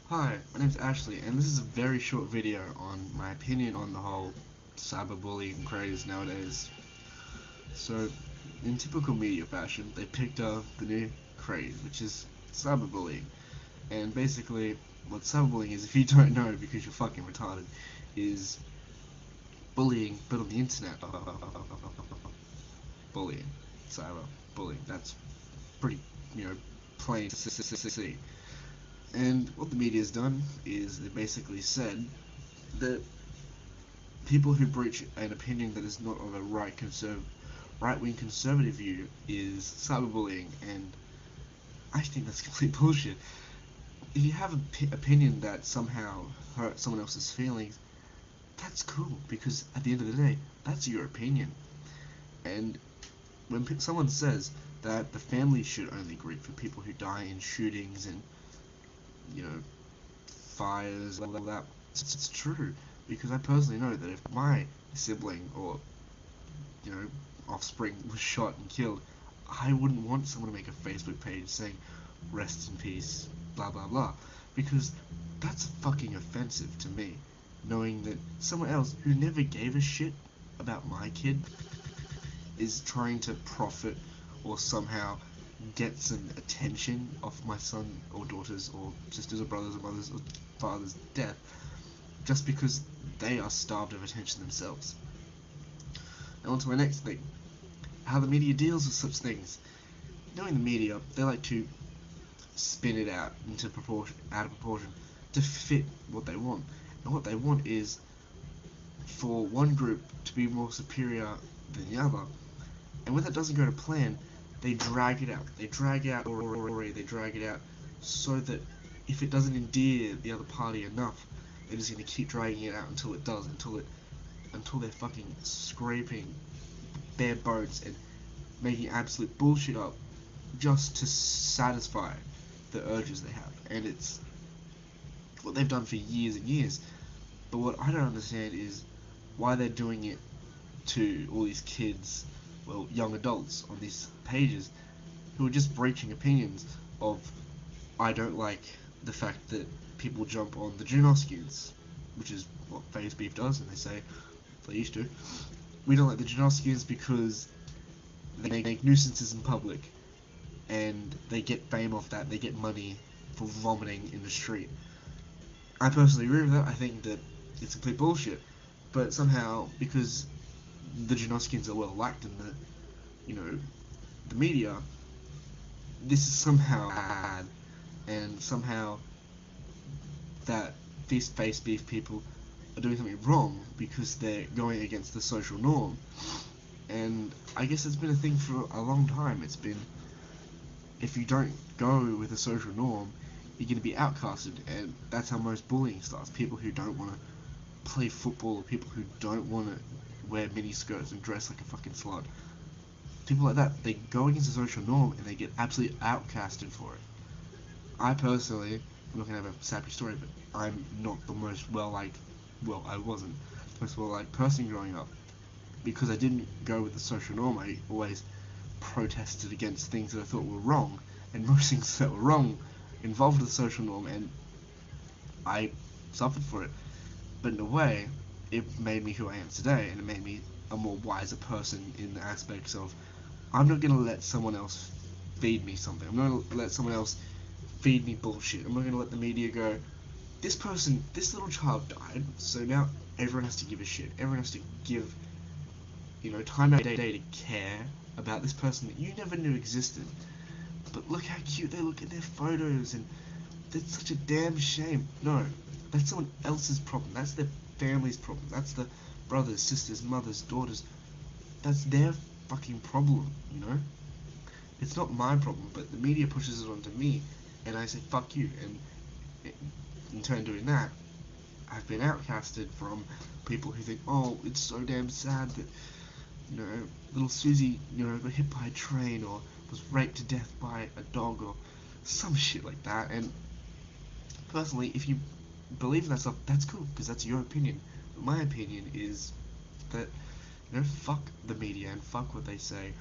Hi, my name's Ashley, and this is a very short video on my opinion on the whole cyberbullying craze nowadays. So, in typical media fashion, they picked up the new craze, which is cyberbullying. And basically, what cyberbullying is, if you don't know because you're fucking retarded, is bullying, but on the internet. Bullying. Cyberbullying. That's pretty, plain to see. And what the media's done is they basically said that people who breach an opinion that is not of a right-wing conservative view is cyberbullying, and I think that's complete bullshit. If you have an opinion that somehow hurts someone else's feelings, that's cool, because at the end of the day, that's your opinion. And when someone says that the family should only grieve for people who die in shootings and, fires, all that, it's true, because I personally know that if my sibling or, you know, offspring was shot and killed, I wouldn't want someone to make a Facebook page saying, rest in peace, blah blah blah, because that's fucking offensive to me, knowing that someone else who never gave a shit about my kid is trying to profit or somehow get some attention off my son or daughters or sisters or brothers or mothers or father's death just because they are starved of attention themselves. And on to my next thing, how the media deals with such things. Knowing the media, they like to spin it out out of proportion to fit what they want. And what they want is for one group to be more superior than the other. And when that doesn't go to plan, they drag it out. They drag out they drag it out so that if it doesn't endear the other party enough, they're just going to keep dragging it out until it does, until they're fucking scraping bare bones and making absolute bullshit up just to satisfy the urges they have. And it's what they've done for years and years. But what I don't understand is why they're doing it to all these kids, well, young adults on these pages who are just breaching opinions of, I don't like the fact that people jump on the Janoskians, which is what Phase Beef does, and they say they used to. We don't like the Janoskians because they make nuisances in public, and they get fame off that, they get money for vomiting in the street. I personally agree with that. I think that it's complete bullshit, but somehow, because the Janoskians are well liked in the media, this is somehow bad, and somehow that these face beef people are doing something wrong because they're going against the social norm. And I guess it's been a thing for a long time. It's been, if you don't go with the social norm, you're going to be outcasted, and that's how most bullying starts. People who don't want to play football, or people who don't want to wear mini skirts and dress like a fucking slut. People like that, they go against the social norm and they get absolutely outcasted for it. I personally, I'm not going to have a sappy story, but I'm not the most well-liked, well, I wasn't the most well-liked person growing up, because I didn't go with the social norm. I always protested against things that I thought were wrong, and most things that were wrong involved the social norm, and I suffered for it. But in a way, it made me who I am today, and it made me a more wiser person in the aspects of, I'm not going to let someone else feed me something. I'm not going to let someone else feed me bullshit. I'm not going to let the media go, this little child died, so now everyone has to give a shit. Everyone has to give, time out of day to care about this person that you never knew existed. But look how cute they look in their photos, and that's such a damn shame. No, that's someone else's problem. That's their family's problem. That's the brothers, sisters, mothers, daughters. That's their fucking problem, It's not my problem, but the media pushes it onto me, and I say, fuck you, and in turn doing that, I've been outcasted from people who think, oh, it's so damn sad that, little Susie, got hit by a train, or was raped to death by a dog, or some shit like that. And personally, if you believe in that stuff, that's cool, because that's your opinion. But my opinion is that, fuck the media and fuck what they say,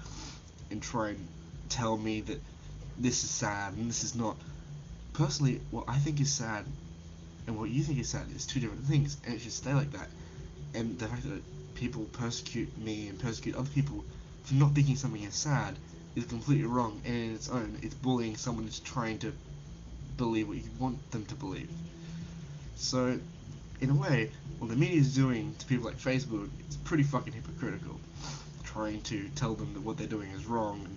and try and tell me that this is sad and this is not. Personally, what I think is sad and what you think is sad is two different things, and it should stay like that. And the fact that people persecute me and persecute other people for not thinking something is sad is completely wrong, and in its own, it's bullying someone who's trying to believe what you want them to believe. So, in a way, what the media is doing to people like Facebook, it's pretty fucking hypocritical. Trying to tell them that what they're doing is wrong, and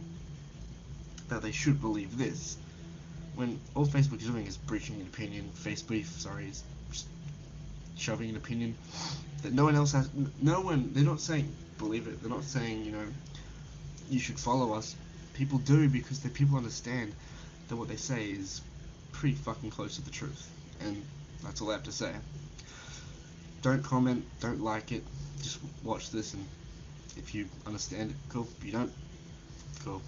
that they should believe this, when all Facebook is doing is preaching an opinion. Facebook, is just shoving an opinion that no one else has. No one. They're not saying believe it. They're not saying you should follow us. People do because people understand that what they say is pretty fucking close to the truth, and that's all I have to say. Don't comment. Don't like it. Just watch this, and if you understand it, cool. If you don't, cool.